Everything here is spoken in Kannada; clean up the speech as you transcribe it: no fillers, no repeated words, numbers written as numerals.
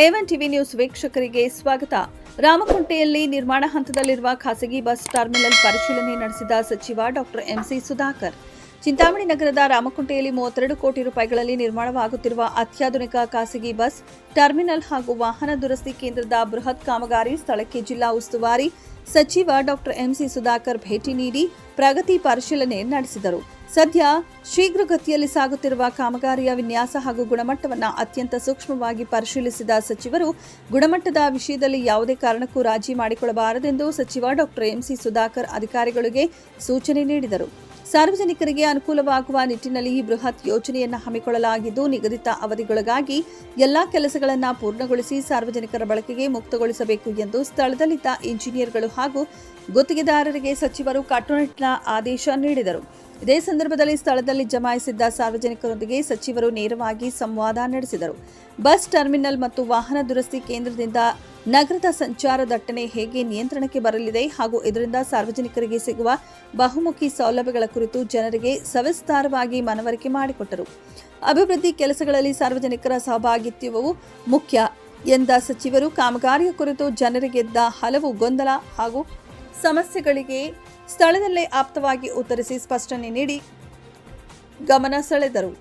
A1 ಟಿವಿ ನ್ಯೂಸ್ ವೀಕ್ಷಕರಿಗೆ ಸ್ವಾಗತ. ರಾಮಕುಂಟೆಯಲ್ಲಿ ನಿರ್ಮಾಣ ಹಂತದಲ್ಲಿರುವ ಖಾಸಗಿ ಬಸ್ ಟರ್ಮಿನಲ್ ಪರಿಶೀಲನೆ ನಡೆಸಿದ ಸಚಿವ ಡಾಕ್ಟರ್ ಎಂಸಿ ಸುಧಾಕರ್. ಚಿಂತಾಮಣಿ ನಗರದ ರಾಮಕುಂಟೆಯಲ್ಲಿ 32 ಕೋಟಿ ರೂಪಾಯಿಗಳಲ್ಲಿ ನಿರ್ಮಾಣವಾಗುತ್ತಿರುವ ಅತ್ಯಾಧುನಿಕ ಖಾಸಗಿ ಬಸ್ ಟರ್ಮಿನಲ್ ಹಾಗೂ ವಾಹನ ದುರಸ್ತಿ ಕೇಂದ್ರದ ಬೃಹತ್ ಕಾಮಗಾರಿ ಸ್ಥಳಕ್ಕೆ ಜಿಲ್ಲಾ ಉಸ್ತುವಾರಿ ಸಚಿವ ಡಾಕ್ಟರ್ ಎಂಸಿ ಸುಧಾಕರ್ ಭೇಟಿ ನೀಡಿ ಪ್ರಗತಿ ಪರಿಶೀಲನೆ ನಡೆಸಿದರು. ಸದ್ಯ ಶೀಘ್ರಗತಿಯಲ್ಲಿ ಸಾಗುತ್ತಿರುವ ಕಾಮಗಾರಿಯ ವಿನ್ಯಾಸ ಹಾಗೂ ಗುಣಮಟ್ಟವನ್ನು ಅತ್ಯಂತ ಸೂಕ್ಷ್ಮವಾಗಿ ಪರಿಶೀಲಿಸಿದ ಸಚಿವರು ಗುಣಮಟ್ಟದ ವಿಷಯದಲ್ಲಿ ಯಾವುದೇ ಕಾರಣಕ್ಕೂ ರಾಜಿ ಮಾಡಿಕೊಳ್ಳಬಾರದೆಂದು ಸಚಿವ ಡಾಕ್ಟರ್ ಎಂಸಿ ಸುಧಾಕರ್ ಅಧಿಕಾರಿಗಳಿಗೆ ಸೂಚನೆ ನೀಡಿದರು. ಸಾರ್ವಜನಿಕರಿಗೆ ಅನುಕೂಲವಾಗುವ ನಿಟ್ಟಿನಲ್ಲಿ ಈ ಬೃಹತ್ ಯೋಜನೆಯನ್ನು ಹಮ್ಮಿಕೊಳ್ಳಲಾಗಿದ್ದು, ನಿಗದಿತ ಅವಧಿಗೊಳಗಾಗಿ ಎಲ್ಲಾ ಕೆಲಸಗಳನ್ನು ಪೂರ್ಣಗೊಳಿಸಿ ಸಾರ್ವಜನಿಕರ ಬಳಕೆಗೆ ಮುಕ್ತಗೊಳಿಸಬೇಕು ಎಂದು ಸ್ಥಳದಲ್ಲಿದ್ದ ಇಂಜಿನಿಯರ್ಗಳು ಹಾಗೂ ಗುತ್ತಿಗೆದಾರರಿಗೆ ಸಚಿವರು ಕಟ್ಟುನಿಟ್ಟಿನ ಆದೇಶ ನೀಡಿದರು. ಇದೇ ಸಂದರ್ಭದಲ್ಲಿ ಸ್ಥಳದಲ್ಲಿ ಜಮಾಯಿಸಿದ್ದ ಸಾರ್ವಜನಿಕರೊಂದಿಗೆ ಸಚಿವರು ನೇರವಾಗಿ ಸಂವಾದ ನಡೆಸಿದರು. ಬಸ್ ಟರ್ಮಿನಲ್ ಮತ್ತು ವಾಹನ ದುರಸ್ತಿ ಕೇಂದ್ರದಿಂದ ನಗರದ ಸಂಚಾರ ದಟ್ಟಣೆ ಹೇಗೆ ನಿಯಂತ್ರಣಕ್ಕೆ ಬರಲಿದೆ ಹಾಗೂ ಇದರಿಂದ ಸಾರ್ವಜನಿಕರಿಗೆ ಸಿಗುವ ಬಹುಮುಖಿ ಸೌಲಭ್ಯಗಳ ಕುರಿತು ಜನರಿಗೆ ಸವಿಸ್ತಾರವಾಗಿ ಮನವರಿಕೆ ಮಾಡಿಕೊಟ್ಟರು. ಅಭಿವೃದ್ಧಿ ಕೆಲಸಗಳಲ್ಲಿ ಸಾರ್ವಜನಿಕರ ಸಹಭಾಗಿತ್ವವು ಮುಖ್ಯ ಎಂದ ಸಚಿವರು ಕಾಮಗಾರಿಯ ಕುರಿತು ಜನರಿಗೆದ್ದ ಹಲವು ಗೊಂದಲ ಹಾಗೂ ಸಮಸ್ಯೆಗಳಿಗೆ ಸ್ಥಳದಲ್ಲೇ ಆಪ್ತವಾಗಿ ಉತ್ತರಿಸಿ ಸ್ಪಷ್ಟನೆ ನೀಡಿ ಗಮನ ಸೆಳೆದರು.